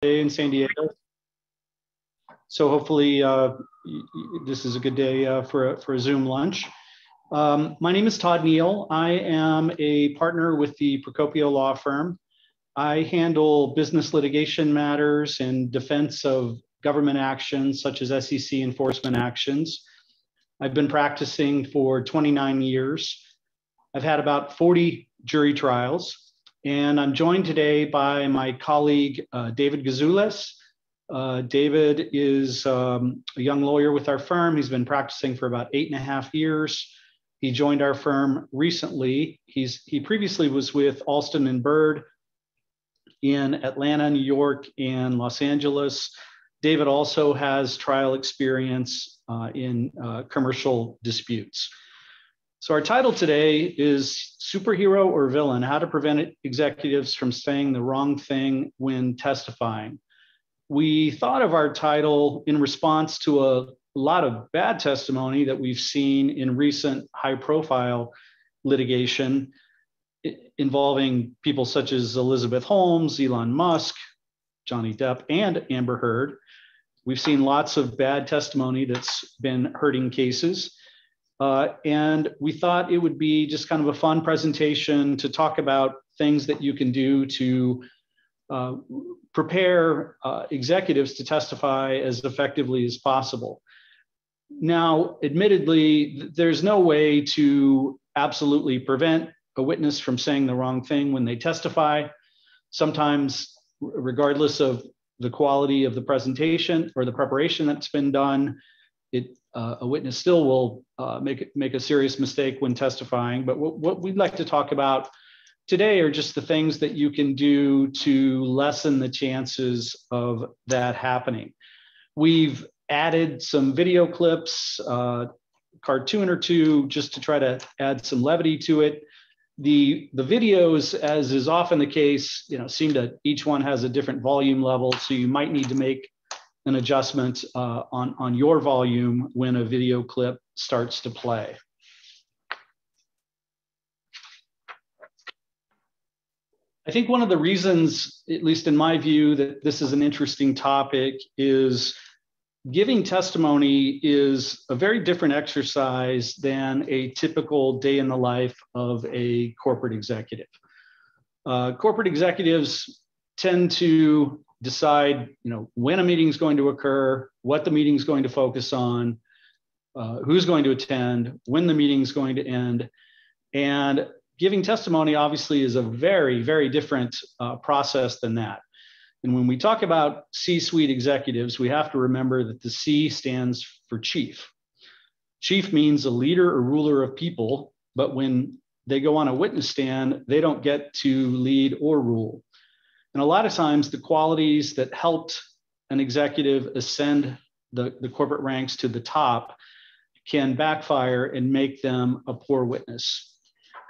day in San Diego. So hopefully this is a good day for a Zoom lunch. My name is Todd Neal. I am a partner with the Procopio law firm. I handle business litigation matters and defense of government actions such as SEC enforcement actions. I've been practicing for 29 years. I've had about 40 jury trials, and I'm joined today by my colleague, David Gouzoules. David is a young lawyer with our firm. He's been practicing for about 8.5 years. He joined our firm recently. He previously was with Alston & Bird in Atlanta, New York, and Los Angeles. David also has trial experience in commercial disputes. So our title today is Superhero or Villain: How to Prevent Executives from Saying the Wrong Thing When Testifying. We thought of our title in response to a lot of bad testimony that we've seen in recent high-profile litigation involving people such as Elizabeth Holmes, Elon Musk, Johnny Depp, and Amber Heard. We've seen lots of bad testimony that's been hurting cases. And we thought it would be just kind of a fun presentation to talk about things that you can do to prepare executives to testify as effectively as possible. Now, admittedly, there's no way to absolutely prevent a witness from saying the wrong thing when they testify. Sometimes, regardless of the quality of the presentation or the preparation that's been done, a witness still will make a serious mistake when testifying. But what we'd like to talk about today are just the things that you can do to lessen the chances of that happening. We've added some video clips, cartoon or two, just to try to add some levity to it. The videos, as is often the case, seem to, each one has a different volume level, so you might need to make an adjustment on your volume when a video clip starts to play. I think one of the reasons, at least in my view, that this is an interesting topic is giving testimony is a very different exercise than a typical day in the life of a corporate executive. Corporate executives tend to decide, when a meeting is going to occur, what the meeting is going to focus on, who's going to attend, when the meeting is going to end. And giving testimony obviously is a very, very different process than that. And when we talk about C-suite executives, we have to remember that the C stands for chief. Chief means a leader or ruler of people, but when they go on a witness stand, they don't get to lead or rule. And a lot of times the qualities that helped an executive ascend the corporate ranks to the top can backfire and make them a poor witness.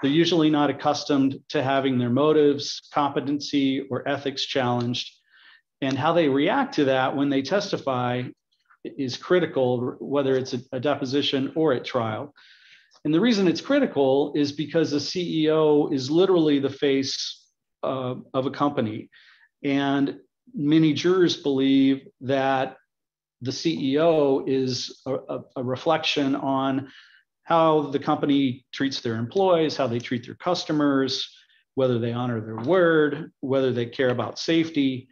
They're usually not accustomed to having their motives, competency, or ethics challenged. And how they react to that when they testify is critical, whether it's a deposition or at trial. And the reason it's critical is because the CEO is literally the face of a company. And many jurors believe that the CEO is a reflection on how the company treats their employees, how they treat their customers, whether they honor their word, whether they care about safety.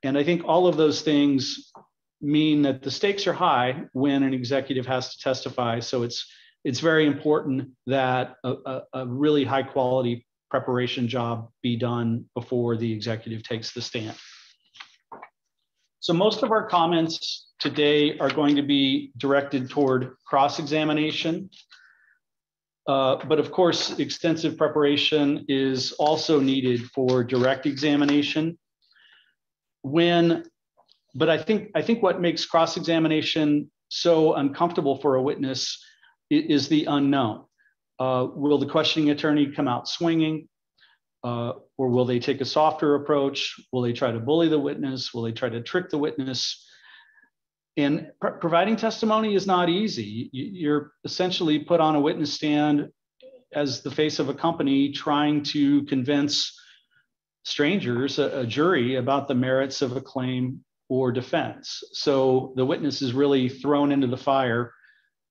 And I think all of those things mean that the stakes are high when an executive has to testify. So it's very important that a really high quality preparation job be done before the executive takes the stand. So most of our comments today are going to be directed toward cross-examination. But of course, extensive preparation is also needed for direct examination. But I think what makes cross-examination so uncomfortable for a witness is the unknown. Will the questioning attorney come out swinging? Or will they take a softer approach? Will they try to bully the witness? Will they try to trick the witness? And providing testimony is not easy. You're essentially put on a witness stand as the face of a company trying to convince strangers, a jury, about the merits of a claim or defense. So the witness is really thrown into the fire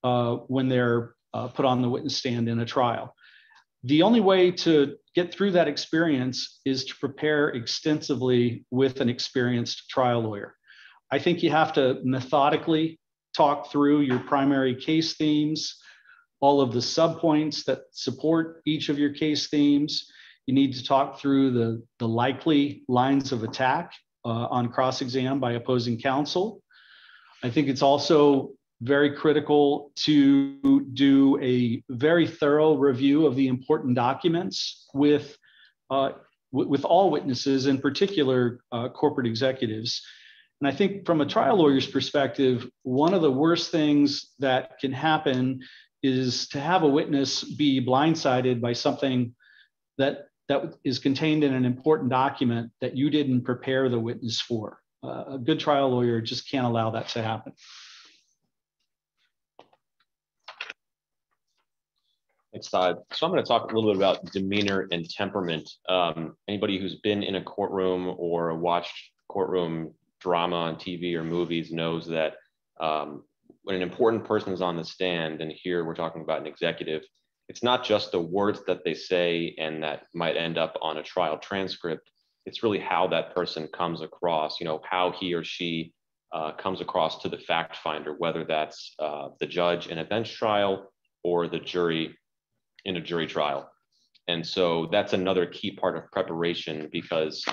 when they're put on the witness stand in a trial. The only way to get through that experience is to prepare extensively with an experienced trial lawyer. I think you have to methodically talk through your primary case themes, all of the subpoints that support each of your case themes. You need to talk through the likely lines of attack on cross-exam by opposing counsel. I think it's also very critical to do a very thorough review of the important documents with all witnesses, in particular corporate executives. And I think from a trial lawyer's perspective, one of the worst things that can happen is to have a witness be blindsided by something that is contained in an important document that you didn't prepare the witness for. A good trial lawyer just can't allow that to happen. Thanks, Todd. So I'm going to talk a little bit about demeanor and temperament. Anybody who's been in a courtroom or watched courtroom drama on TV or movies knows that when an important person is on the stand, and here we're talking about an executive, it's not just the words that they say and that might end up on a trial transcript. It's really how that person comes across, how he or she comes across to the fact finder, whether that's the judge in a bench trial or the jury in a jury trial. And so that's another key part of preparation, because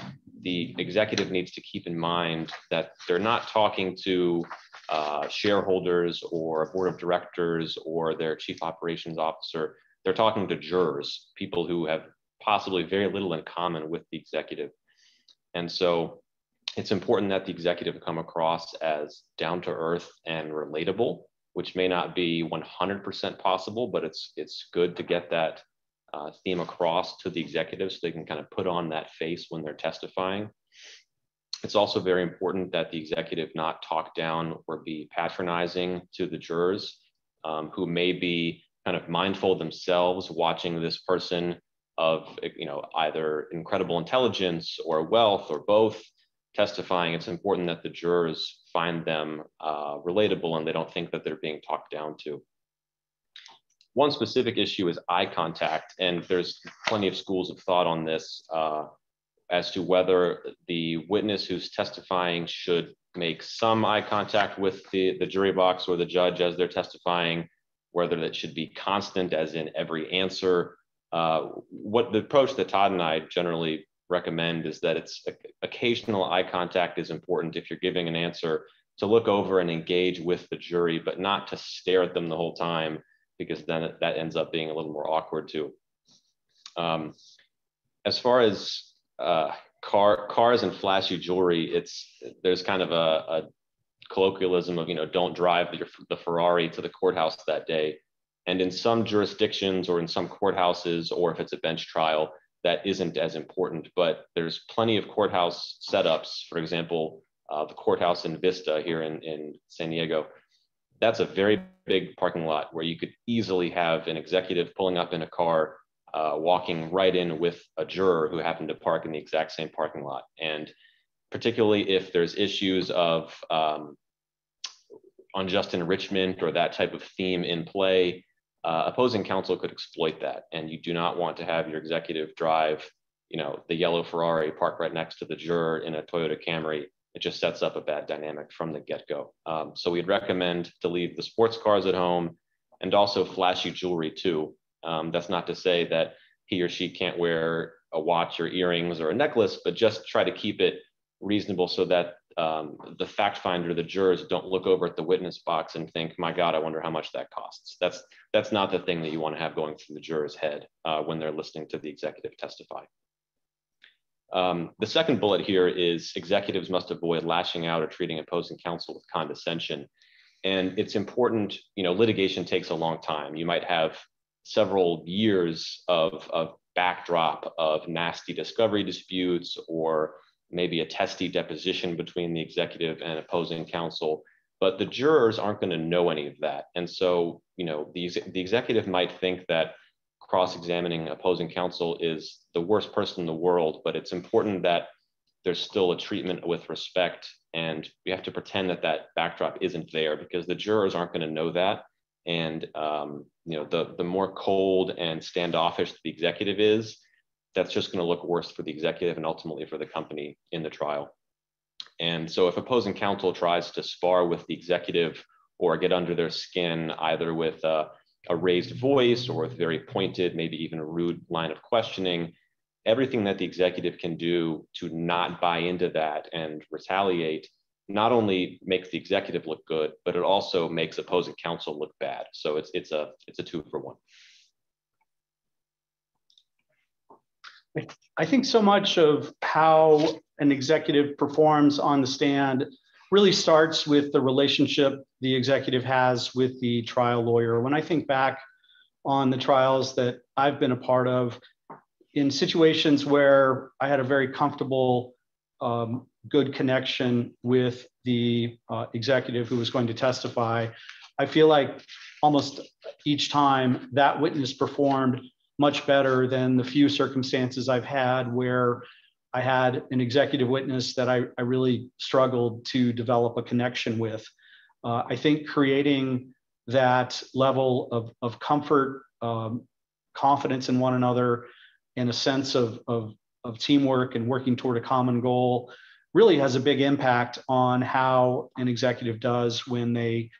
the executive needs to keep in mind that they're not talking to shareholders or a board of directors or their chief operations officer. They're talking to jurors, people who have possibly very little in common with the executive. And so it's important that the executive come across as down to earth and relatable, which may not be 100% possible, but it's good to get that theme across to the executive so they can kind of put on that face when they're testifying. It's also very important that the executive not talk down or be patronizing to the jurors who may be kind of mindful themselves watching this person of either incredible intelligence or wealth or both testifying. It's important that the jurors find them relatable and they don't think that they're being talked down to. One specific issue is eye contact, and there's plenty of schools of thought on this as to whether the witness who's testifying should make some eye contact with the jury box or the judge as they're testifying, whether that should be constant as in every answer. What the approach that Todd and I generally recommend is that it's occasional eye contact is important if you're giving an answer, to look over and engage with the jury, but not to stare at them the whole time, because then that ends up being a little more awkward too. As far as cars and flashy jewelry, there's kind of a colloquialism of, don't drive the Ferrari to the courthouse that day. And in some jurisdictions or in some courthouses, or if it's a bench trial, that isn't as important, but there's plenty of courthouse setups. For example, the courthouse in Vista here in San Diego, that's a very big parking lot where you could easily have an executive pulling up in a car, walking right in with a juror who happened to park in the exact same parking lot. And particularly if there's issues of unjust enrichment or that type of theme in play, opposing counsel could exploit that. And you do not want to have your executive drive, the yellow Ferrari parked right next to the juror in a Toyota Camry. It just sets up a bad dynamic from the get-go. So we'd recommend to leave the sports cars at home, and also flashy jewelry too. That's not to say that he or she can't wear a watch or earrings or a necklace, but just try to keep it reasonable so that the fact finder, the jurors, don't look over at the witness box and think, my God, I wonder how much that costs. That's not the thing that you want to have going through the juror's head when they're listening to the executive testify. The second bullet here is executives must avoid lashing out or treating opposing counsel with condescension. And it's important, litigation takes a long time. You might have several years of backdrop of nasty discovery disputes, or maybe a testy deposition between the executive and opposing counsel, but the jurors aren't going to know any of that. And so, the executive might think that cross-examining opposing counsel is the worst person in the world, but it's important that there's still a treatment with respect, and we have to pretend that that backdrop isn't there, because the jurors aren't going to know that. And the more cold and standoffish the executive is, that's just going to look worse for the executive and ultimately for the company in the trial. And so if opposing counsel tries to spar with the executive or get under their skin, either with a raised voice or with very pointed, maybe even a rude line of questioning, everything that the executive can do to not buy into that and retaliate not only makes the executive look good, but it also makes opposing counsel look bad. So it's a 2-for-1. I think so much of how an executive performs on the stand really starts with the relationship the executive has with the trial lawyer. When I think back on the trials that I've been a part of, in situations where I had a very comfortable, good connection with the executive who was going to testify, I feel like almost each time that witness performed much better than the few circumstances I've had where I had an executive witness that I really struggled to develop a connection with. I think creating that level of comfort, confidence in one another, and a sense of teamwork and working toward a common goal really has a big impact on how an executive does when they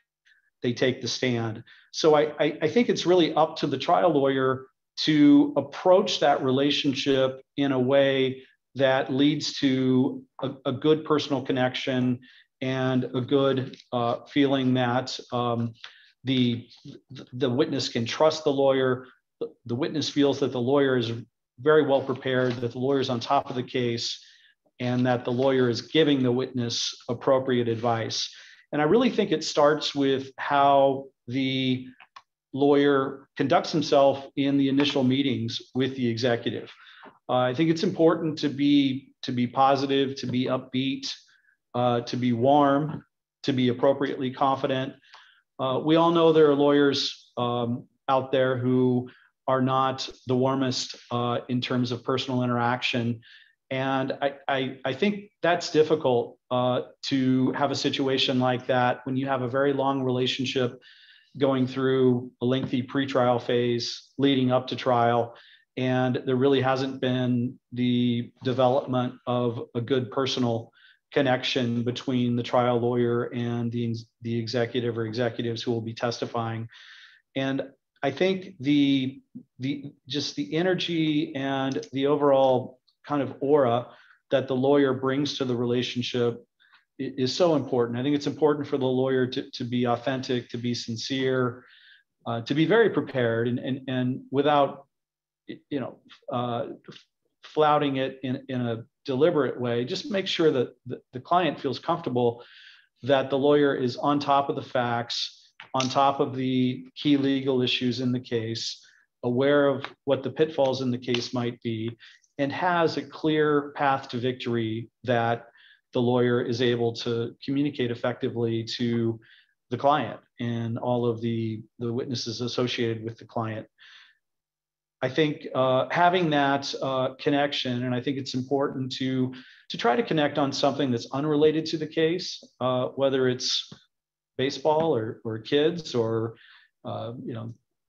take the stand. So I think it's really up to the trial lawyer to approach that relationship in a way that leads to a good personal connection and a good feeling that the witness can trust the lawyer. The witness feels that the lawyer is very well prepared, that the lawyer is on top of the case, and that the lawyer is giving the witness appropriate advice. And I really think it starts with how the lawyer conducts himself in the initial meetings with the executive. I think it's important to be positive, to be upbeat, to be warm, to be appropriately confident. We all know there are lawyers out there who are not the warmest in terms of personal interaction. And I think that's difficult to have a situation like that when you have a very long relationship going through a lengthy pretrial phase leading up to trial, and there really hasn't been the development of a good personal connection between the trial lawyer and the executive or executives who will be testifying. And I think the energy and the overall kind of aura that the lawyer brings to the relationship is so important. I think it's important for the lawyer to be authentic, to be sincere, to be very prepared, and without flouting it in a deliberate way. Just make sure that the client feels comfortable that the lawyer is on top of the facts, on top of the key legal issues in the case, aware of what the pitfalls in the case might be, and has a clear path to victory that the lawyer is able to communicate effectively to the client and all of the witnesses associated with the client. I think having that connection, and I think it's important to try to connect on something that's unrelated to the case, whether it's baseball or kids or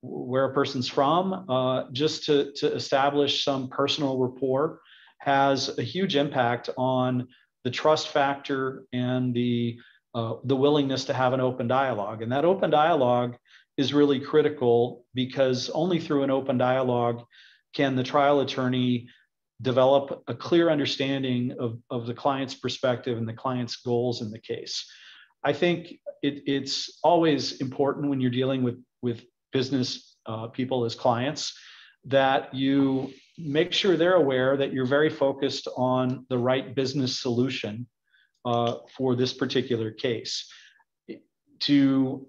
where a person's from, just to establish some personal rapport has a huge impact on the trust factor and the willingness to have an open dialogue. And that open dialogue is really critical, because only through an open dialogue can the trial attorney develop a clear understanding of the client's perspective and the client's goals in the case. I think it's always important when you're dealing with business people as clients that you make sure they're aware that you're very focused on the right business solution for this particular case. To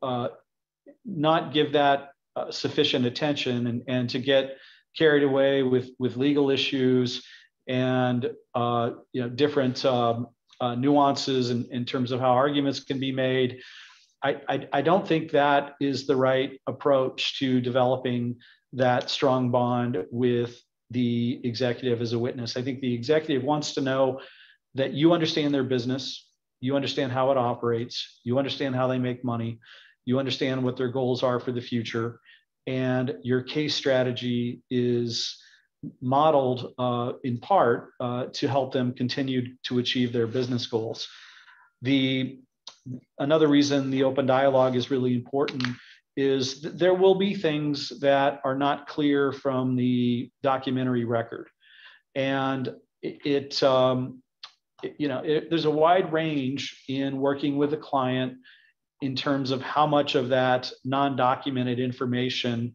not give that sufficient attention and to get carried away with legal issues and different nuances in terms of how arguments can be made. I don't think that is the right approach to developing that strong bond with the executive as a witness. I think the executive wants to know that you understand their business, you understand how it operates, you understand how they make money, you understand what their goals are for the future, and your case strategy is modeled in part to help them continue to achieve their business goals. Another reason the open dialogue is really important is there will be things that are not clear from the documentary record. And there's a wide range in working with a client in terms of how much of that non-documented information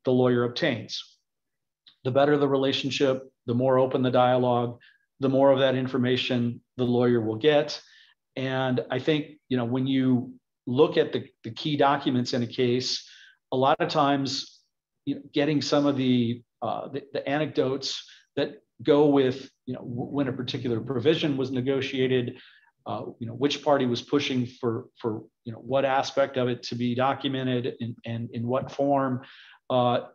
the lawyer obtains. The better the relationship, the more open the dialogue, the more of that information the lawyer will get. And I think, when you look at the key documents in a case, a lot of times, getting some of the anecdotes that go with, when a particular provision was negotiated, which party was pushing for what aspect of it to be documented and in what form.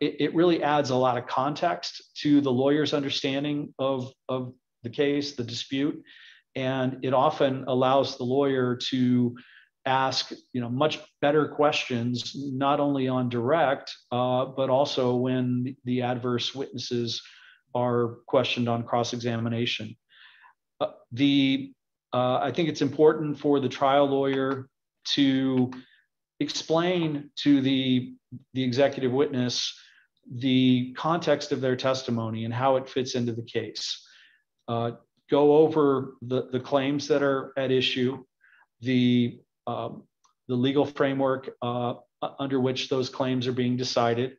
It really adds a lot of context to the lawyer's understanding of the case, the dispute, and it often allows the lawyer to ask much better questions, not only on direct, but also when the adverse witnesses are questioned on cross-examination. I think it's important for the trial lawyer to explain to the executive witness the context of their testimony and how it fits into the case. Go over the claims that are at issue, the legal framework under which those claims are being decided.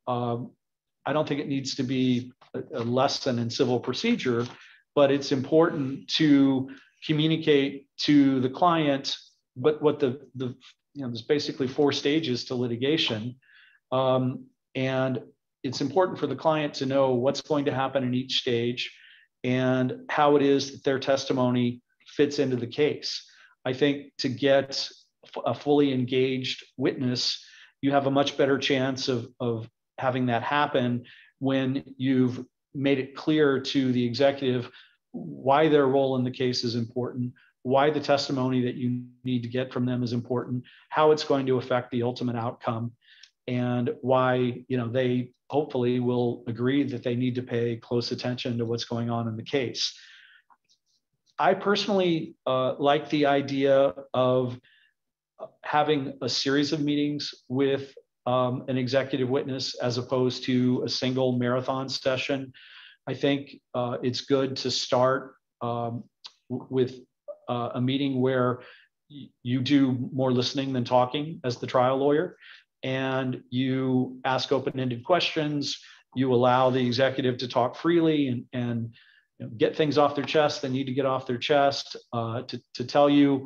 I don't think it needs to be a lesson in civil procedure, but it's important to communicate to the client what there's basically 4 stages to litigation. And it's important for the client to know what's going to happen in each stage and how it is that their testimony fits into the case. I think to get a fully engaged witness, you have a much better chance of having that happen when you've made it clear to the executive why their role in the case is important, why the testimony that you need to get from them is important, how it's going to affect the ultimate outcome, and why they hopefully will agree that they need to pay close attention to what's going on in the case. I personally like the idea of having a series of meetings with an executive witness as opposed to a single marathon session. I think it's good to start with a meeting where you do more listening than talking as the trial lawyer, and you ask open-ended questions. You allow the executive to talk freely and get things off their chest they need to get off their chest, to tell you,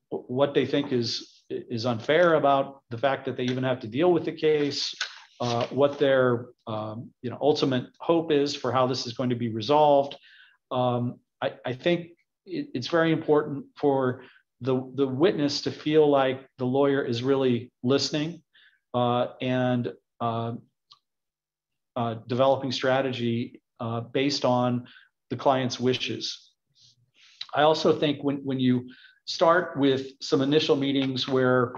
what they think is unfair about the fact that they even have to deal with the case, what their ultimate hope is for how this is going to be resolved. I think it's very important for the witness to feel like the lawyer is really listening and developing strategy based on the client's wishes. I also think when you start with some initial meetings where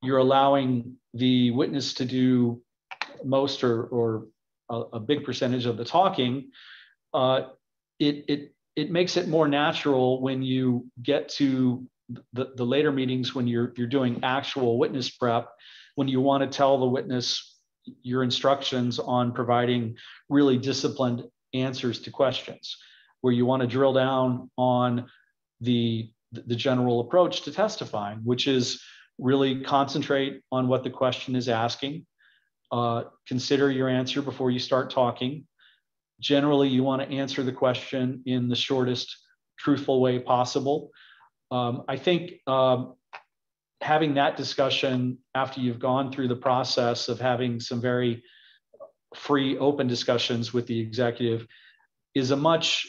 you're allowing the witness to do most or a big percentage of the talking, it makes it more natural when you get to the later meetings when you're doing actual witness prep, when you want to tell the witness your instructions on providing really disciplined answers to questions, where you want to drill down on the general approach to testifying, which is really concentrate on what the question is asking. Consider your answer before you start talking. Generally, you want to answer the question in the shortest, truthful way possible. I think having that discussion after you've gone through the process of having some very free, open discussions with the executive is a much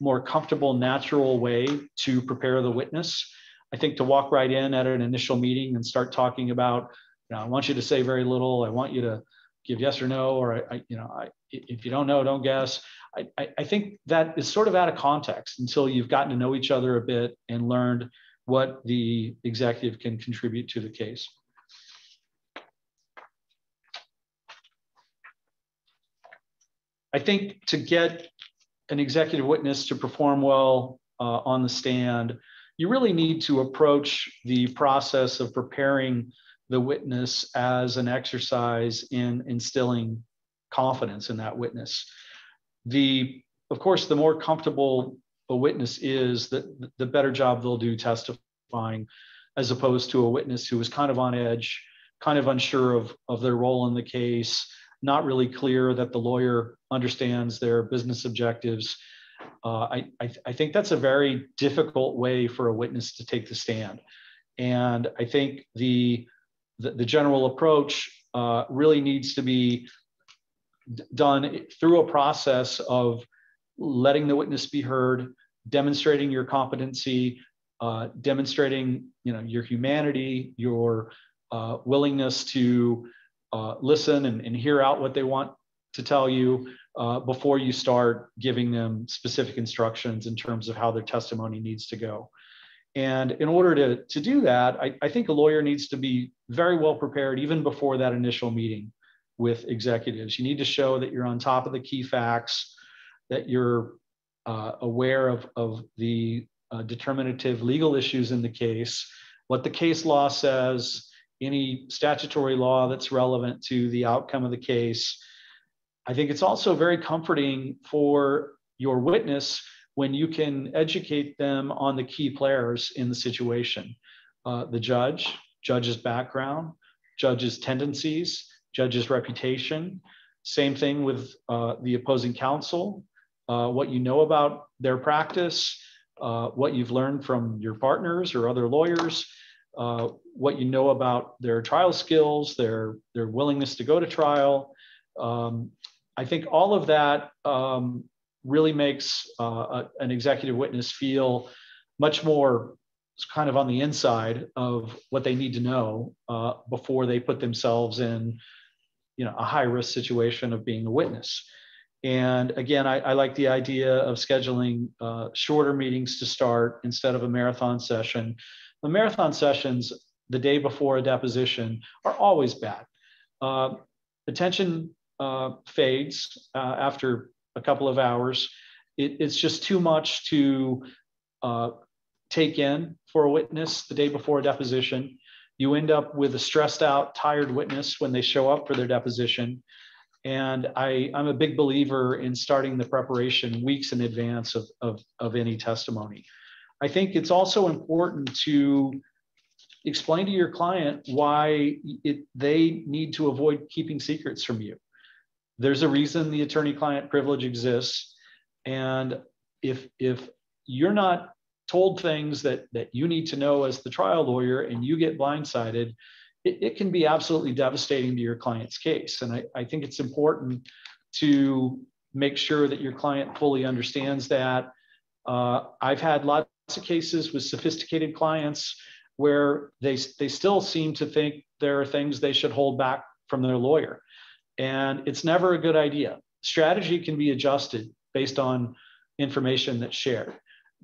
more comfortable, natural way to prepare the witness. I think to walk right in at an initial meeting and start talking about, I want you to say very little. I want you to give yes or no, or if you don't know, don't guess. I think that is sort of out of context until you've gotten to know each other a bit and learned what the executive can contribute to the case. I think to get an executive witness to perform well on the stand, you really need to approach the process of preparing the witness as an exercise in instilling confidence in that witness. Of course, the more comfortable a witness is, the better job they'll do testifying, as opposed to a witness who is kind of on edge, kind of unsure of their role in the case, not really clear that the lawyer understands their business objectives. I think that's a very difficult way for a witness to take the stand. And I think the general approach really needs to be done through a process of letting the witness be heard, demonstrating your competency, demonstrating your humanity, your willingness to listen and hear out what they want to tell you before you start giving them specific instructions in terms of how their testimony needs to go. And in order to do that, I think a lawyer needs to be very well prepared even before that initial meeting with executives. You need to show that you're on top of the key facts, that you're aware of the determinative legal issues in the case, what the case law says, any statutory law that's relevant to the outcome of the case. I think it's also very comforting for your witness when you can educate them on the key players in the situation. The judge's background, judge's tendencies, judge's reputation. Same thing with the opposing counsel, what you know about their practice, what you've learned from your partners or other lawyers, what you know about their trial skills, their willingness to go to trial. I think all of that really makes an executive witness feel much more kind of on the inside of what they need to know before they put themselves in a high-risk situation of being a witness. And again, I like the idea of scheduling shorter meetings to start instead of a marathon session. The marathon sessions the day before a deposition are always bad. Attention fades after a couple of hours. It's just too much to take in for a witness the day before a deposition. You end up with a stressed out, tired witness when they show up for their deposition. And I'm a big believer in starting the preparation weeks in advance of any testimony. I think it's also important to explain to your client why they need to avoid keeping secrets from you. There's a reason the attorney-client privilege exists. And if you're not told things that you need to know as the trial lawyer and you get blindsided, it can be absolutely devastating to your client's case. And I think it's important to make sure that your client fully understands that. I've had lots of cases with sophisticated clients where they still seem to think there are things they should hold back from their lawyer. And it's never a good idea. Strategy can be adjusted based on information that's shared.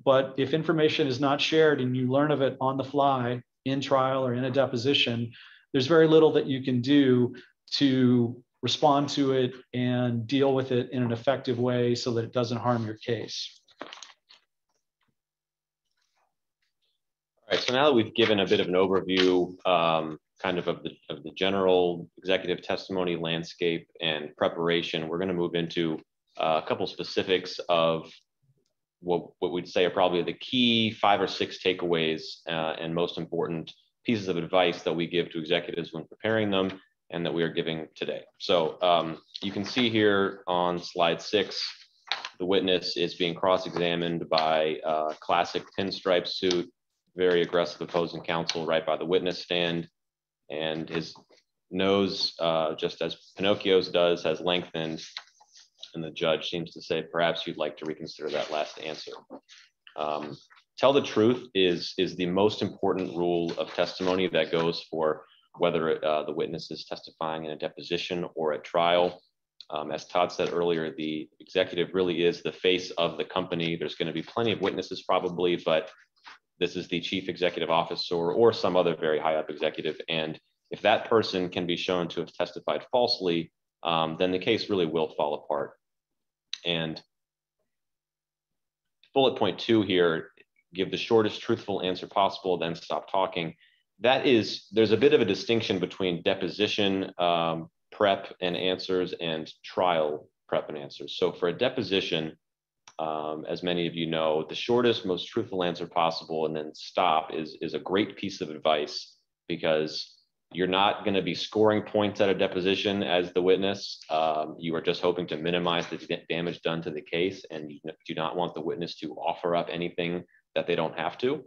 But if information is not shared and you learn of it on the fly in trial or in a deposition, there's very little that you can do to respond to it and deal with it in an effective way so that it doesn't harm your case. All right, so now that we've given a bit of an overview kind of the general executive testimony landscape and preparation, we're going to move into a couple specifics of what we'd say are probably the key 5 or 6 takeaways and most important pieces of advice that we give to executives when preparing them and that we are giving today. So you can see here on slide 6, the witness is being cross-examined by a classic pinstripe suit, very aggressive opposing counsel right by the witness stand. And his nose, just as Pinocchio's does, has lengthened. And the judge seems to say, perhaps you'd like to reconsider that last answer. Tell the truth is the most important rule of testimony that goes for whether the witness is testifying in a deposition or at trial. As Todd said earlier, the executive really is the face of the company. There's going to be plenty of witnesses probably, but this is the chief executive officer or some other very high up executive. And if that person can be shown to have testified falsely, then the case really will fall apart. And bullet point 2 here, give the shortest truthful answer possible, then stop talking. That is, there's a bit of a distinction between deposition prep and answers and trial prep and answers. So for a deposition, as many of you know, the shortest, most truthful answer possible and then stop is a great piece of advice, because you're not going to be scoring points at a deposition as the witness. You are just hoping to minimize the damage done to the case, and you do not want the witness to offer up anything that they don't have to.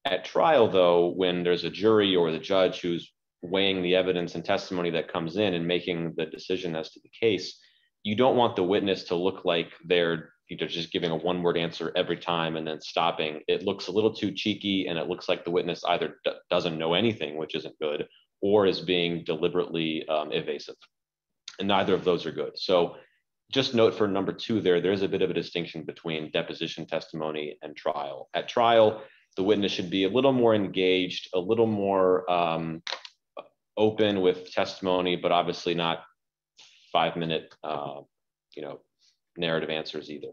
At trial, though, when there's a jury or the judge who's weighing the evidence and testimony that comes in and making the decision as to the case, you don't want the witness to look like they're just giving a one-word answer every time and then stopping. It looks a little too cheeky, and it looks like the witness either doesn't know anything, which isn't good, or is being deliberately evasive. And neither of those are good. So just note for number 2 there's a bit of a distinction between deposition testimony and trial. At trial, the witness should be a little more engaged, a little more open with testimony, but obviously not 5-minute narrative answers either.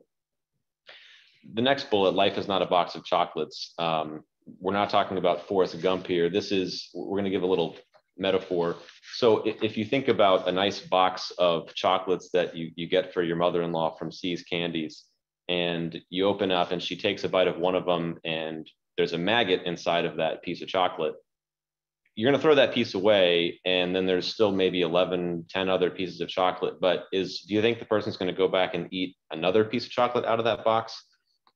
The next bullet, life is not a box of chocolates. We're not talking about Forrest Gump here. We're going to give a little metaphor. So if you think about a nice box of chocolates that you get for your mother-in-law from C's Candies, and you open up and she takes a bite of one of them and there's a maggot inside of that piece of chocolate, you're going to throw that piece away, and then there's still maybe 10 other pieces of chocolate. But do you think the person's going to go back and eat another piece of chocolate out of that box?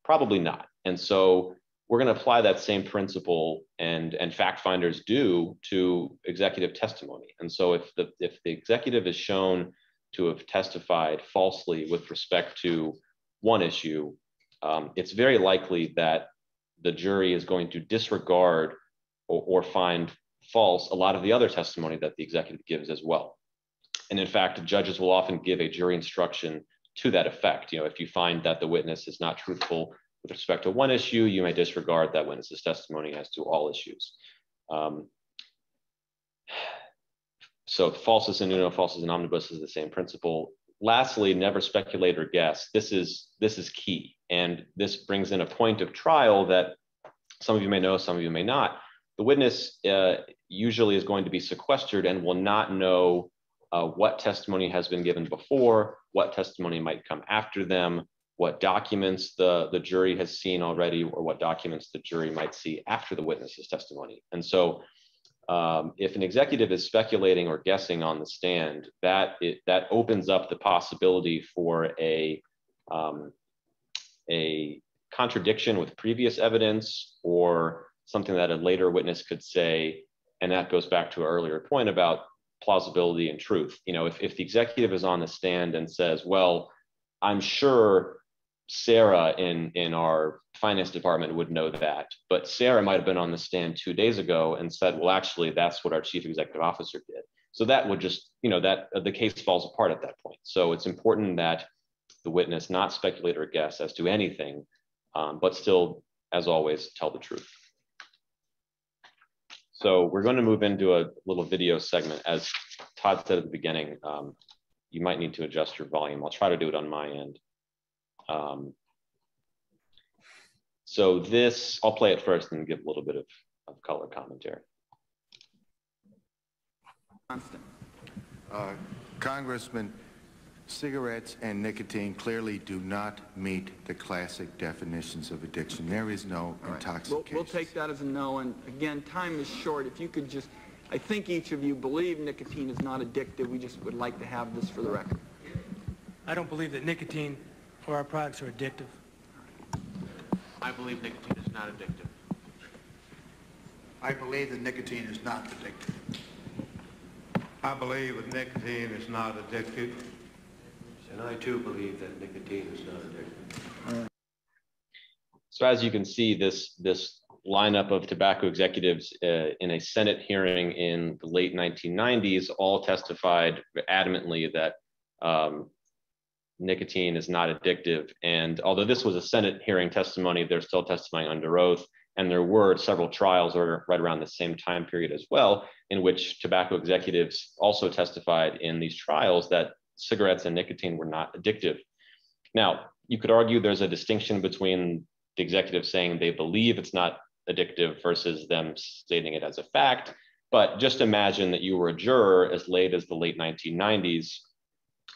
Probably not. And so we're going to apply that same principle, and fact finders do, to executive testimony. And so if the executive is shown to have testified falsely with respect to one issue, it's very likely that the jury is going to disregard or find false a lot of the other testimony that the executive gives as well. And in fact, judges will often give a jury instruction to that effect. If you find that the witness is not truthful with respect to one issue, you may disregard that witness's testimony as to all issues. So falsus in uno, falsus in omnibus is the same principle. Lastly, never speculate or guess. This is key. And this brings in a point of trial that some of you may know, some of you may not. The witness usually is going to be sequestered and will not know what testimony has been given before, what testimony might come after them, what documents the jury has seen already, or what documents the jury might see after the witness's testimony. And so if an executive is speculating or guessing on the stand, that opens up the possibility for a contradiction with previous evidence, or something that a later witness could say. And that goes back to our earlier point about plausibility and truth. If the executive is on the stand and says, well, I'm sure Sarah in our finance department would know that, but Sarah might have been on the stand 2 days ago and said, well, actually, that's what our chief executive officer did. So that would just, that the case falls apart at that point. So it's important that the witness not speculate or guess as to anything, but still, as always, tell the truth. So we're going to move into a little video segment. As Todd said at the beginning, you might need to adjust your volume. I'll try to do it on my end. So this, I'll play it first and give a little bit of color commentary. Congressman, cigarettes and nicotine clearly do not meet the classic definitions of addiction. There is no intoxication. We'll take that as a no. And again, time is short. If you could just, I think each of you believe nicotine is not addictive. We just would like to have this for the record. I don't believe that nicotine or our products are addictive. I believe nicotine is not addictive. I believe that nicotine is not addictive. I believe that nicotine is not addictive. And I too believe that nicotine is not addictive. So as you can see, this lineup of tobacco executives in a Senate hearing in the late 1990s all testified adamantly that nicotine is not addictive. And although this was a Senate hearing testimony, they're still testifying under oath. And there were several trials right around the same time period as well, in which tobacco executives also testified in these trials that cigarettes and nicotine were not addictive. Now, you could argue there's a distinction between the executives saying they believe it's not addictive versus them stating it as a fact. But just imagine that you were a juror as late as the late 1990s,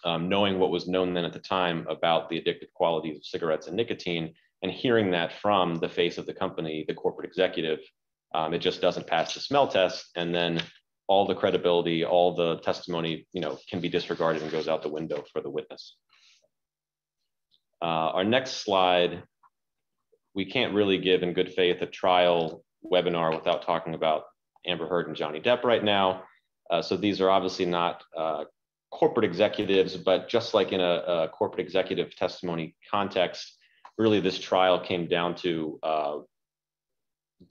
knowing what was known then at the time about the addictive qualities of cigarettes and nicotine, and hearing that from the face of the company, the corporate executive. It just doesn't pass the smell test, and then all the credibility, all the testimony, can be disregarded and goes out the window for the witness. Our next slide, we can't really give in good faith a trial webinar without talking about Amber Heard and Johnny Depp right now. So these are obviously not corporate executives, but just like in a corporate executive testimony context, really this trial came down to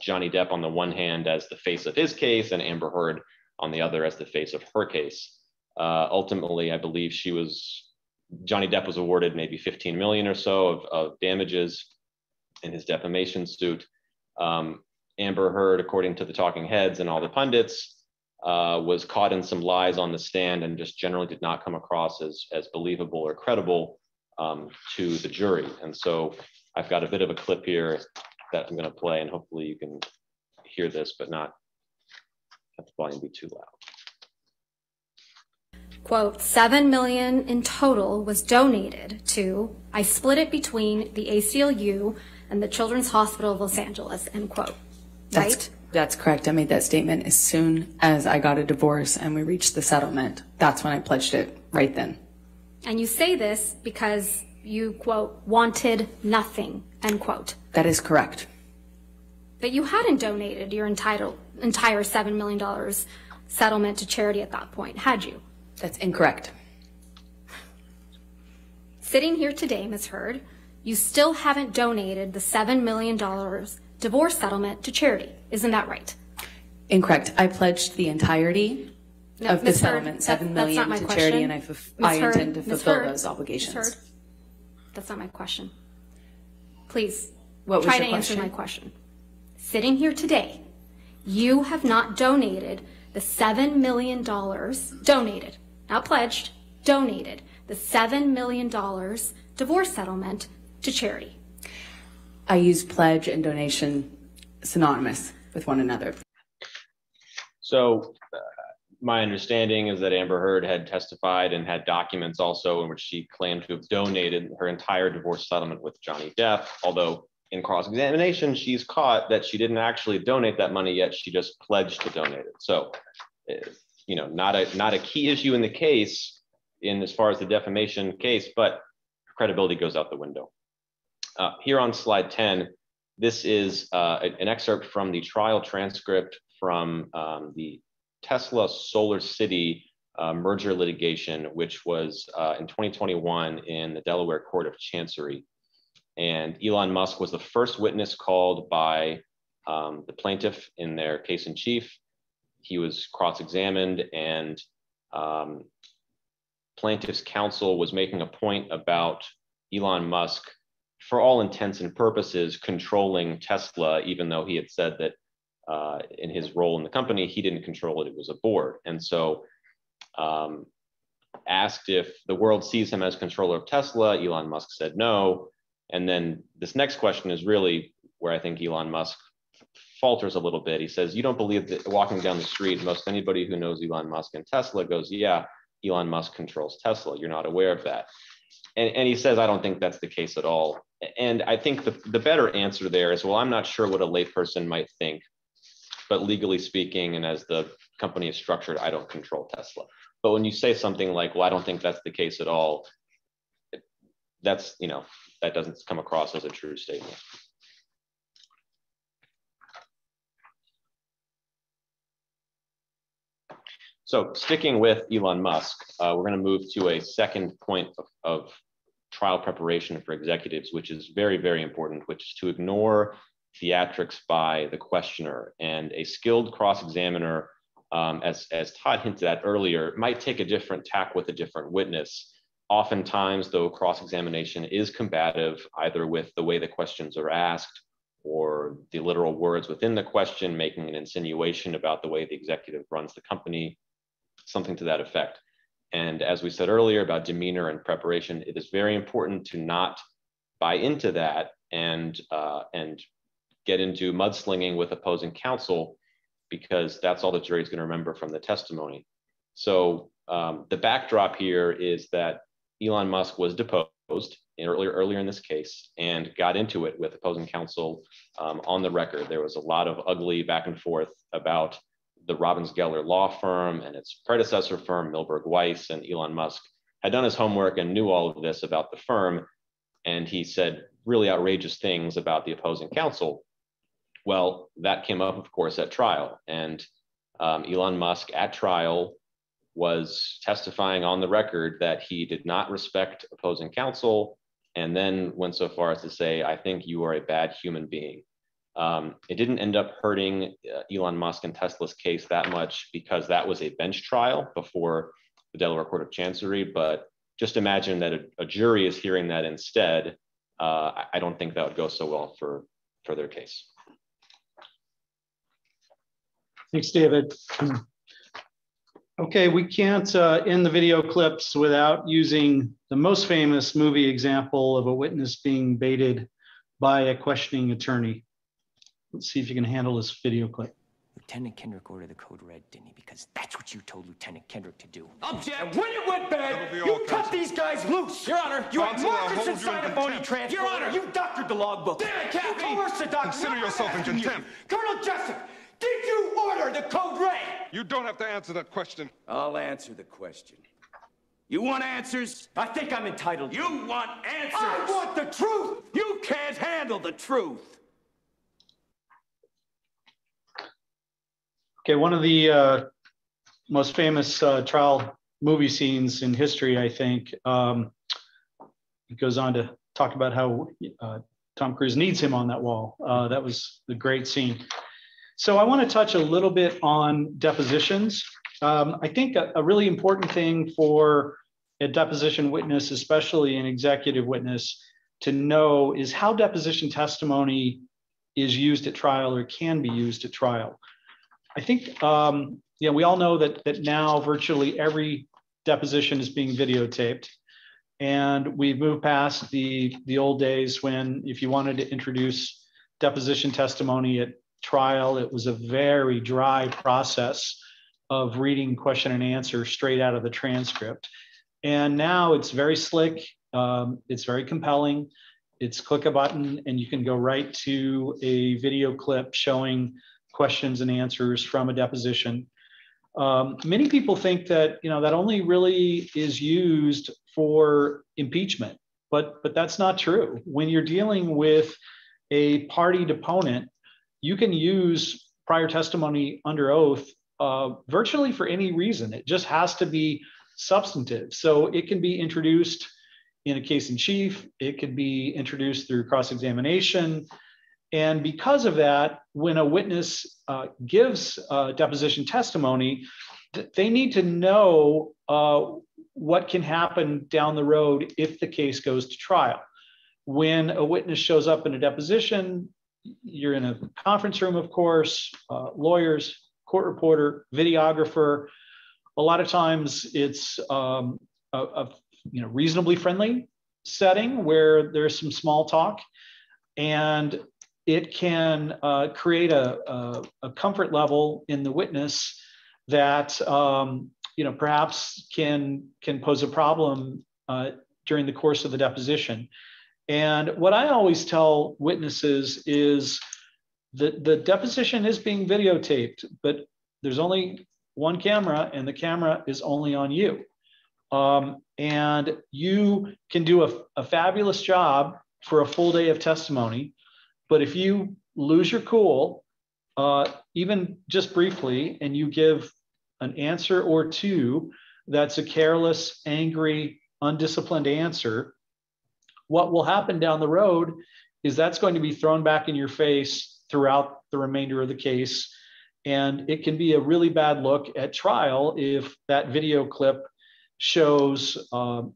Johnny Depp on the one hand as the face of his case and Amber Heard on the other as the face of her case. Ultimately, I believe Johnny Depp was awarded maybe 15 million or so of damages in his defamation suit. Amber Heard, according to the talking heads and all the pundits, was caught in some lies on the stand and just generally did not come across as believable or credible to the jury. And so I've got a bit of a clip here that I'm going to play, and hopefully you can hear this, but not have the volume be too loud. Quote, 7 million in total was donated to, I split it between the ACLU and the Children's Hospital of Los Angeles, end quote. Right? That's correct. I made that statement as soon as I got a divorce and we reached the settlement. That's when I pledged it, right then. And you say this because you, quote, wanted nothing, end quote. That is correct. But you hadn't donated your entire $7 million settlement to charity at that point, had you? That's incorrect. Sitting here today, Ms. Heard, you still haven't donated the $7 million divorce settlement to charity. Isn't that right? Incorrect. I pledged the entirety of the settlement, $7 million to charity, and I intend to fulfill those obligations. Ms. Heard, that's not my question. Please, what was try your to answer question? my question. Sitting here today, you have not donated the $7 million, donated, not pledged, donated the $7 million divorce settlement to charity. I use pledge and donation synonymous with one another. So my understanding is that Amber Heard had testified and had documents also in which she claimed to have donated her entire divorce settlement with Johnny Depp, although in cross-examination, she's caught that she didn't actually donate that money yet. She just pledged to donate it. So, not a key issue in the case in as far as the defamation case, but credibility goes out the window. Here on slide 10, this is an excerpt from the trial transcript from the Tesla Solar City merger litigation, which was in 2021 in the Delaware Court of Chancery. And Elon Musk was the first witness called by the plaintiff in their case in chief. He was cross-examined, and plaintiff's counsel was making a point about Elon Musk, for all intents and purposes, controlling Tesla, even though he had said that in his role in the company, he didn't control it, it was a board. And so asked if the world sees him as controller of Tesla, Elon Musk said no. And then this next question is really where I think Elon Musk falters a little bit. He says, you don't believe that walking down the street, most anybody who knows Elon Musk and Tesla goes, yeah, Elon Musk controls Tesla. You're not aware of that. And he says, I don't think that's the case at all. And I think the better answer there is, well, I'm not sure what a layperson might think, but legally speaking, and as the company is structured, I don't control Tesla. But when you say something like, well, I don't think that's the case at all, that's, that doesn't come across as a true statement. So sticking with Elon Musk, we're going to move to a second point of trial preparation for executives, which is very, very important, which is to ignore theatrics by the questioner, and a skilled cross-examiner, as Todd hinted at earlier, might take a different tack with a different witness. Oftentimes, though, cross-examination is combative, either with the way the questions are asked or the literal words within the question, making an insinuation about the way the executive runs the company, something to that effect. And as we said earlier about demeanor and preparation, it is very important to not buy into that and get into mudslinging with opposing counsel, because that's all the jury is going to remember from the testimony. So the backdrop here is that Elon Musk was deposed earlier in this case and got into it with opposing counsel on the record. There was a lot of ugly back and forth about the Robbins Geller law firm and its predecessor firm, Milberg Weiss, and Elon Musk had done his homework and knew all of this about the firm. And he said really outrageous things about the opposing counsel. Well, that came up, of course, at trial. And Elon Musk at trial was testifying on the record that he did not respect opposing counsel, and then went so far as to say, I think you are a bad human being. It didn't end up hurting Elon Musk and Tesla's case that much, because that was a bench trial before the Delaware Court of Chancery. But just imagine that a jury is hearing that instead. I don't think that would go so well for their case. Thanks, David. Okay, we can't end the video clips without using the most famous movie example of a witness being baited by a questioning attorney. Let's see if you can handle this video clip. Lieutenant Kendrick ordered the code red, didn't he? Because that's what you told Lieutenant Kendrick to do. Object! And when it went bad, you cut these guys loose! Your Honor, you had markers inside a phony transfer. Your Honor, you doctored the logbook. Damn it, Captain! You coerced the doctor. Consider yourself in contempt. Colonel Jessup, did you order the code red? You don't have to answer that question. I'll answer the question. You want answers? I think I'm entitled to. You want answers? I want the truth! You can't handle the truth! Okay, one of the most famous trial movie scenes in history, I think. It goes on to talk about how Tom Cruise needs him on that wall. That was a great scene. So I want to touch a little bit on depositions. I think a really important thing for a deposition witness, especially an executive witness, to know is how deposition testimony is used at trial or can be used at trial. I think we all know that now virtually every deposition is being videotaped, and we've moved past the old days when if you wanted to introduce deposition testimony at trial, it was a very dry process of reading question and answer straight out of the transcript. And now it's very slick, it's very compelling. It's click a button and you can go right to a video clip showing questions and answers from a deposition. Many people think that that only really is used for impeachment, but that's not true. When you're dealing with a party deponent, you can use prior testimony under oath virtually for any reason. It just has to be substantive. So it can be introduced in a case in chief. It could be introduced through cross-examination. And because of that, when a witness gives deposition testimony, they need to know what can happen down the road if the case goes to trial. When a witness shows up in a deposition, you're in a conference room, of course, lawyers, court reporter, videographer. A lot of times it's a reasonably friendly setting where there's some small talk, and it can create a comfort level in the witness that perhaps can pose a problem during the course of the deposition. And what I always tell witnesses is that the deposition is being videotaped, but there's only one camera and the camera is only on you. And you can do a fabulous job for a full day of testimony, but if you lose your cool, even just briefly, and you give an answer or two that's a careless, angry, undisciplined answer, what will happen down the road is that's going to be thrown back in your face throughout the remainder of the case. And it can be a really bad look at trial if that video clip shows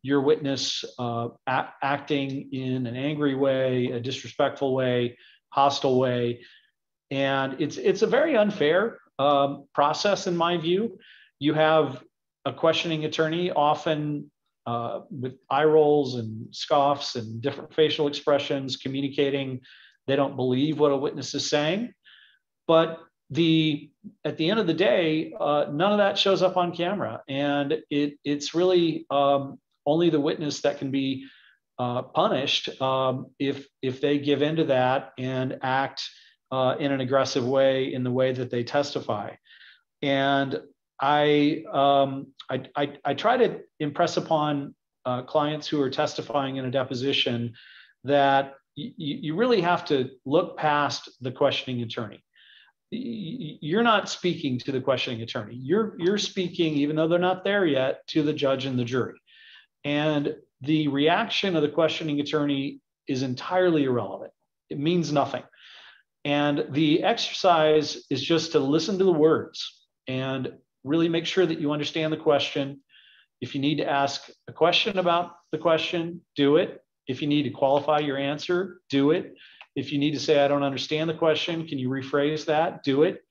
your witness acting in an angry way, a disrespectful way, hostile way. And it's a very unfair process in my view. You have a questioning attorney often with eye rolls and scoffs and different facial expressions communicating they don't believe what a witness is saying. But at the end of the day, none of that shows up on camera. And it's really only the witness that can be punished if they give into that and act in an aggressive way in the way that they testify. And I try to impress upon clients who are testifying in a deposition that you really have to look past the questioning attorney. You're not speaking to the questioning attorney. You're speaking, even though they're not there yet, to the judge and the jury. And the reaction of the questioning attorney is entirely irrelevant. It means nothing. And the exercise is just to listen to the words and really make sure that you understand the question. If you need to ask a question about the question, do it. If you need to qualify your answer, do it. If you need to say, I don't understand the question, can you rephrase that? Do it.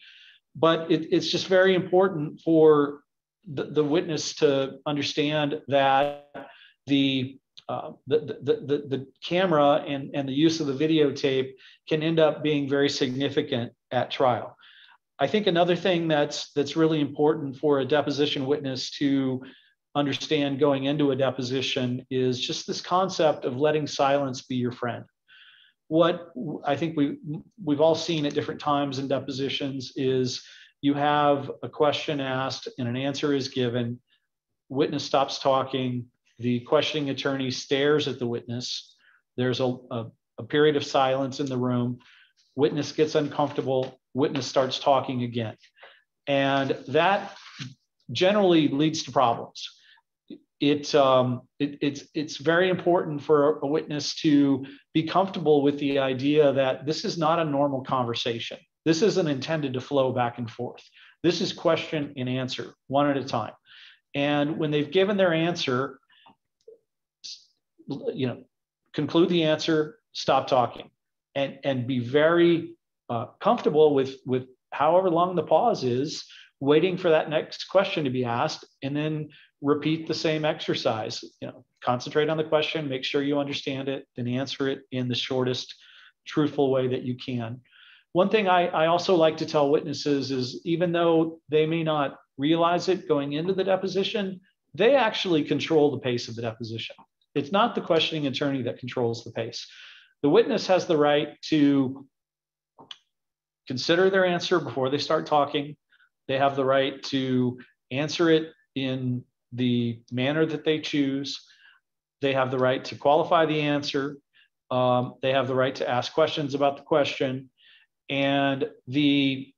But it's just very important for the witness to understand that the camera and the use of the videotape can end up being very significant at trial. I think another thing that's really important for a deposition witness to understand going into a deposition is just this concept of letting silence be your friend. What I think we've all seen at different times in depositions is you have a question asked and an answer is given, witness stops talking, the questioning attorney stares at the witness, there's a period of silence in the room, witness gets uncomfortable, witness starts talking again. And that generally leads to problems. It's very important for a witness to be comfortable with the idea that this is not a normal conversation. This isn't intended to flow back and forth. This is question and answer, one at a time. And when they've given their answer, conclude the answer, stop talking, and be very comfortable with however long the pause is, waiting for that next question to be asked, and then repeat the same exercise. Concentrate on the question, make sure you understand it, then answer it in the shortest, truthful way that you can. One thing I also like to tell witnesses is, even though they may not realize it going into the deposition, they actually control the pace of the deposition. It's not the questioning attorney that controls the pace. The witness has the right to consider their answer before they start talking. They have the right to answer it in the manner that they choose. They have the right to qualify the answer. They have the right to ask questions about the question. And the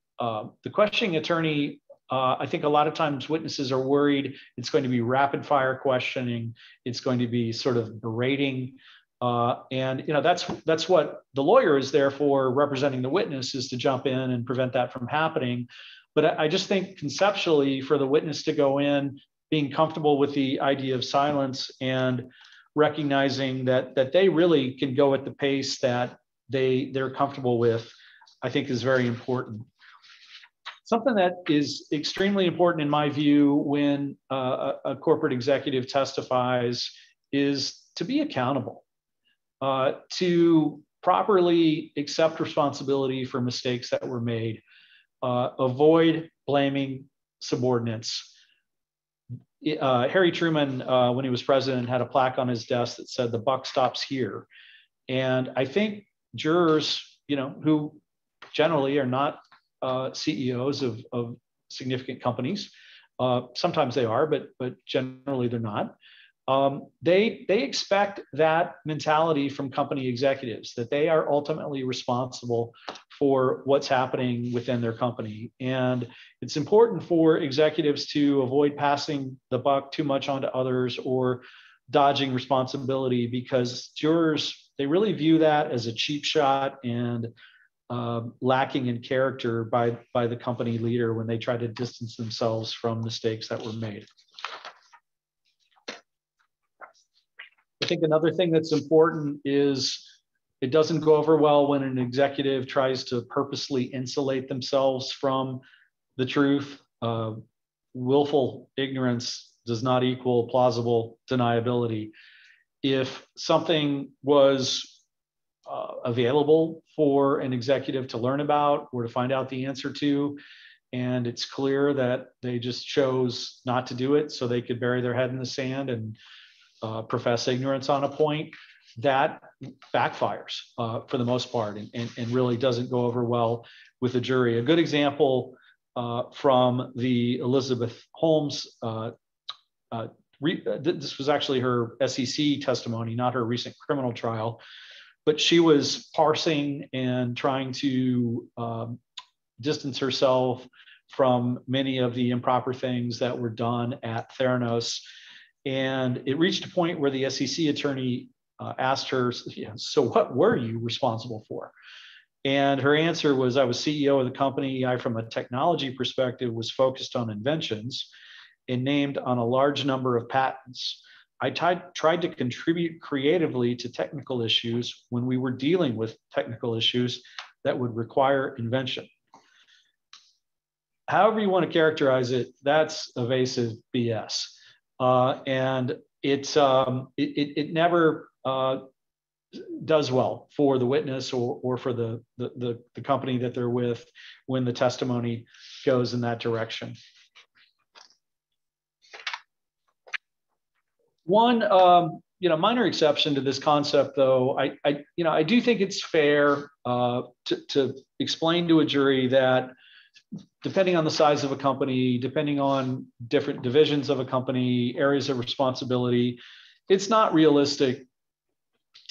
questioning attorney, I think a lot of times witnesses are worried it's going to be rapid fire questioning. It's going to be sort of berating. And that's what the lawyer is there for, representing the witness, is to jump in and prevent that from happening. But I just think conceptually, for the witness to go in being comfortable with the idea of silence and recognizing that they really can go at the pace that they're comfortable with, I think is very important. Something that is extremely important in my view when a corporate executive testifies is to be accountable, to properly accept responsibility for mistakes that were made, avoid blaming subordinates. Harry Truman, when he was president, had a plaque on his desk that said, "The buck stops here." And I think jurors, who generally are not CEOs of significant companies, sometimes they are, but generally they're not. They expect that mentality from company executives, that they are ultimately responsible for what's happening within their company. And it's important for executives to avoid passing the buck too much on to others or dodging responsibility, because jurors they really view that as a cheap shot and lacking in character by the company leader when they try to distance themselves from mistakes that were made. I think another thing that's important is it doesn't go over well when an executive tries to purposely insulate themselves from the truth. Willful ignorance does not equal plausible deniability. If something was available for an executive to learn about or to find out the answer to, and it's clear that they just chose not to do it so they could bury their head in the sand and profess ignorance on a point, that backfires for the most part and really doesn't go over well with the jury. A good example from the Elizabeth Holmes, this was actually her SEC testimony, not her recent criminal trial, but she was parsing and trying to distance herself from many of the improper things that were done at Theranos. And it reached a point where the SEC attorney asked her, so what were you responsible for? And her answer was, I was CEO of the company. I, from a technology perspective, was focused on inventions and named on a large number of patents. I tried to contribute creatively to technical issues when we were dealing with technical issues that would require invention. However you want to characterize it, that's evasive BS. And it never does well for the witness or for the company that they're with when the testimony goes in that direction. One minor exception to this concept, though, I do think it's fair to explain to a jury that depending on the size of a company, depending on different divisions of a company, areas of responsibility, it's not realistic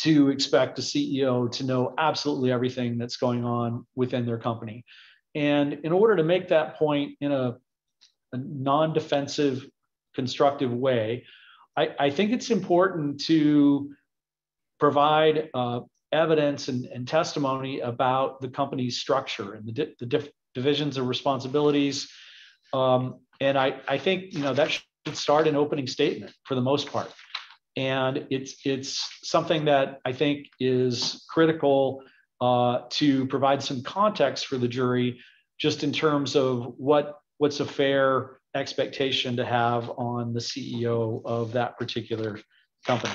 to expect a CEO to know absolutely everything that's going on within their company. And in order to make that point in a non-defensive, constructive way, I think it's important to provide evidence and testimony about the company's structure and the divisions of responsibilities. And I think that should start an opening statement for the most part. And it's something that I think is critical to provide some context for the jury, just in terms of what's a fair expectation to have on the CEO of that particular company.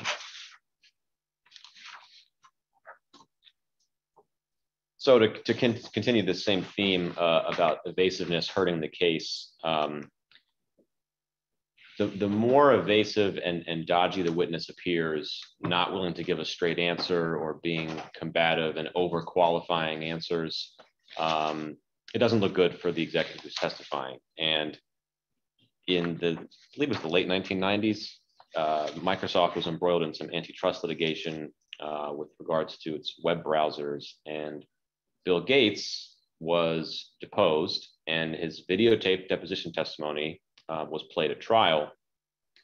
So to continue this same theme about evasiveness hurting the case, the more evasive and dodgy the witness appears, not willing to give a straight answer or being combative and overqualifying answers, it doesn't look good for the executive who's testifying. And in I believe it was the late 1990s, Microsoft was embroiled in some antitrust litigation with regards to its web browsers, and Bill Gates was deposed and his videotaped deposition testimony was played at trial,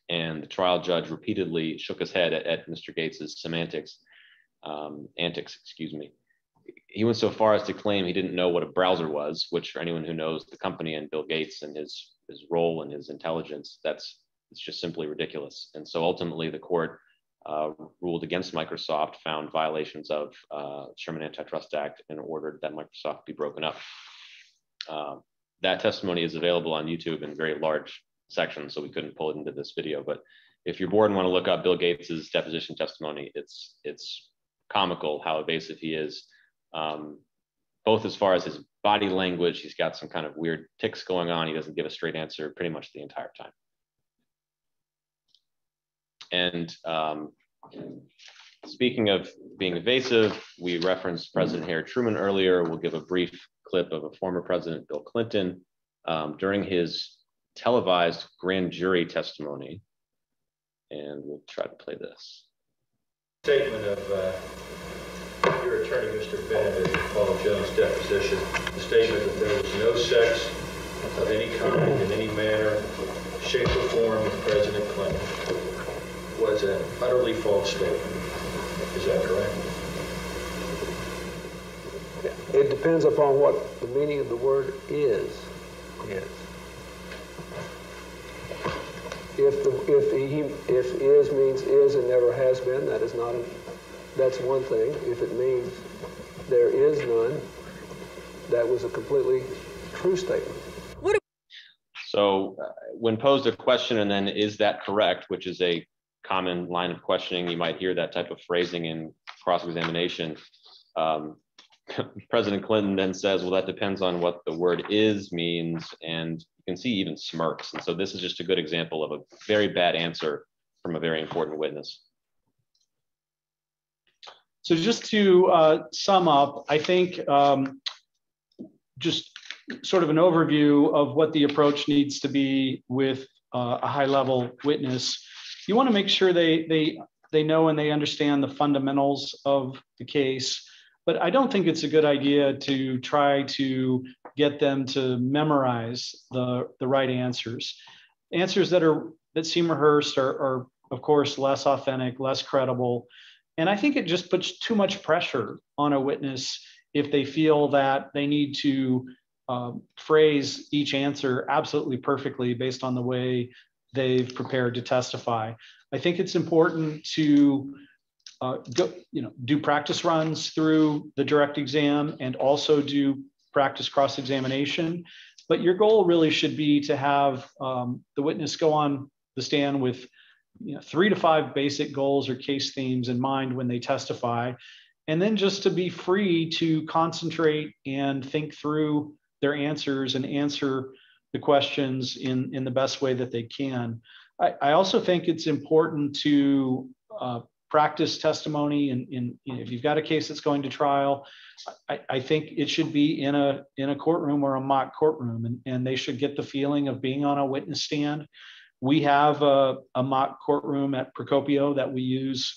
and the trial judge repeatedly shook his head at Mr. Gates's antics. He went so far as to claim he didn't know what a browser was, which, for anyone who knows the company and Bill Gates and his role and his intelligence, it's just simply ridiculous. And so ultimately the court ruled against Microsoft, found violations of Sherman Antitrust Act, and ordered that Microsoft be broken up. That testimony is available on YouTube in very large sections, so we couldn't pull it into this video. But if you're bored and want to look up Bill Gates's deposition testimony, it's comical how evasive he is, both as far as his body language. He's got some kind of weird tics going on. He doesn't give a straight answer pretty much the entire time. And speaking of being evasive, we referenced President Harry Truman earlier. We'll give a brief clip of a former President, Bill Clinton, during his televised grand jury testimony. And we'll try to play this. Statement of your attorney, Mr. Bennett, at Paul Jones' deposition. The statement that there was no sex of any kind, in any manner, shape, or form with President Clinton was an utterly false statement. Is that correct? It depends upon what the meaning of the word is. Yes. If is means is and never has been, that is not that's one thing. If it means there is none, that was a completely true statement. So when posed a question and then is that correct, which is a common line of questioning, you might hear that type of phrasing in cross-examination. President Clinton then says, well, that depends on what the word is means, and you can see even smirks. And so this is just a good example of a very bad answer from a very important witness. So just to sum up, I think just sort of an overview of what the approach needs to be with a high-level witness. You want to make sure they know and they understand the fundamentals of the case, but I don't think it's a good idea to try to get them to memorize the right answers. Answers that seem rehearsed are of course less authentic, less credible, and I think it just puts too much pressure on a witness if they feel that they need to phrase each answer absolutely perfectly based on the way they've prepared to testify. I think it's important to do practice runs through the direct exam and also do practice cross-examination. But your goal really should be to have the witness go on the stand with 3 to 5 basic goals or case themes in mind when they testify, and then just to be free to concentrate and think through their answers and answer the questions in the best way that they can. I also think it's important to practice testimony, and if you've got a case that's going to trial, I think it should be in a courtroom or a mock courtroom, and they should get the feeling of being on a witness stand. We have a mock courtroom at Procopio that we use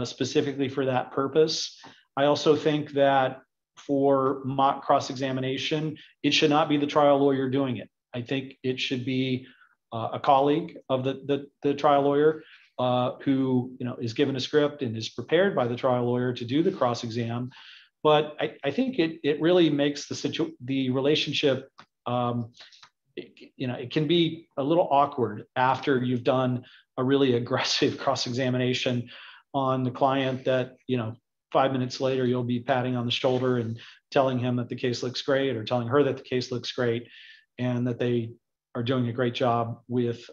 specifically for that purpose. I also think that for mock cross-examination, it should not be the trial lawyer doing it. I think it should be a colleague of the trial lawyer who is given a script and is prepared by the trial lawyer to do the cross-exam. But I think it really makes the relationship, it can be a little awkward after you've done a really aggressive cross-examination on the client that 5 minutes later, you'll be patting on the shoulder and telling him that the case looks great, or telling her that the case looks great, and that they are doing a great job with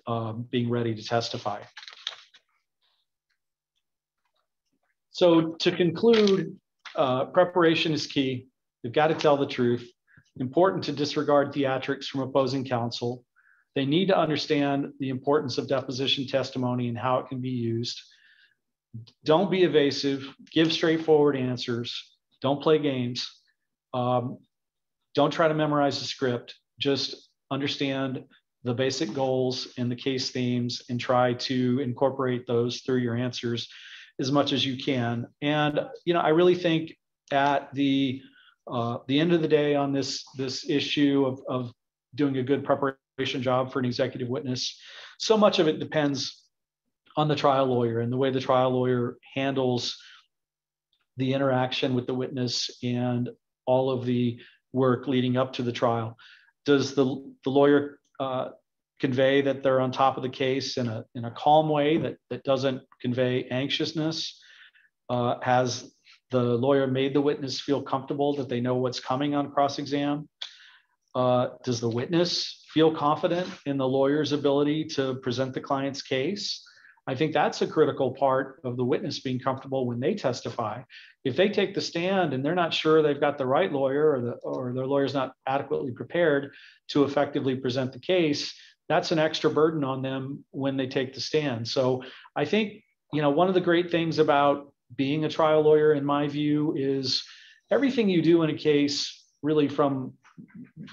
being ready to testify. So to conclude, preparation is key. You've got to tell the truth. Important to disregard theatrics from opposing counsel. They need to understand the importance of deposition testimony and how it can be used. Don't be evasive, give straightforward answers. Don't play games. Don't try to memorize the script. Just understand the basic goals and the case themes and try to incorporate those through your answers as much as you can. And, I really think at the end of the day on this issue of doing a good preparation job for an executive witness, so much of it depends on the trial lawyer and the way the trial lawyer handles the interaction with the witness and all of the work leading up to the trial. Does the lawyer convey that they're on top of the case in a calm way that doesn't convey anxiousness? Has the lawyer made the witness feel comfortable that they know what's coming on cross-exam? Does the witness feel confident in the lawyer's ability to present the client's case? I think that's a critical part of the witness being comfortable when they testify. If they take the stand and they're not sure they've got the right lawyer, or their lawyer's not adequately prepared to effectively present the case, that's an extra burden on them when they take the stand. So I think, one of the great things about being a trial lawyer, in my view, is everything you do in a case, really from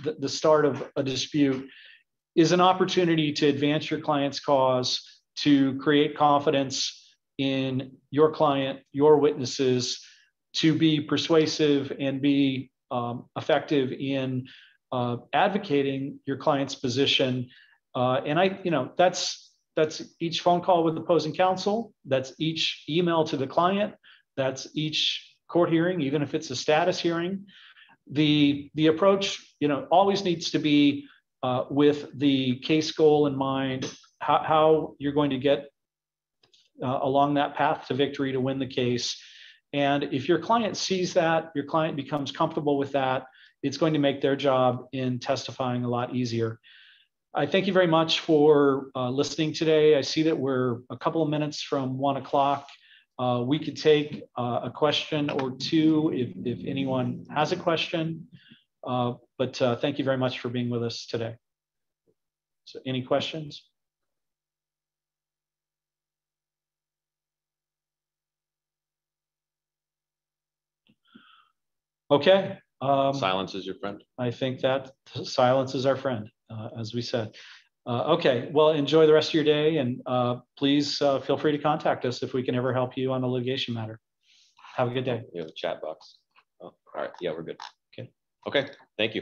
the start of a dispute, is an opportunity to advance your client's cause, to create confidence in your client, your witnesses, to be persuasive and be effective in advocating your client's position. And that's each phone call with opposing counsel, that's each email to the client, that's each court hearing, even if it's a status hearing. the approach, always needs to be with the case goal in mind, how you're going to get along that path to victory to win the case. And if your client sees that, your client becomes comfortable with that, it's going to make their job in testifying a lot easier. I thank you very much for listening today. I see that we're a couple of minutes from 1 o'clock. We could take a question or two if anyone has a question, but thank you very much for being with us today. So any questions? Okay. Silence is your friend. I think that silence is our friend, as we said. Okay, well, enjoy the rest of your day, and please feel free to contact us if we can ever help you on a litigation matter. Have a good day. You have a chat box. Oh, all right. Yeah, we're good. Okay. Okay. Thank you.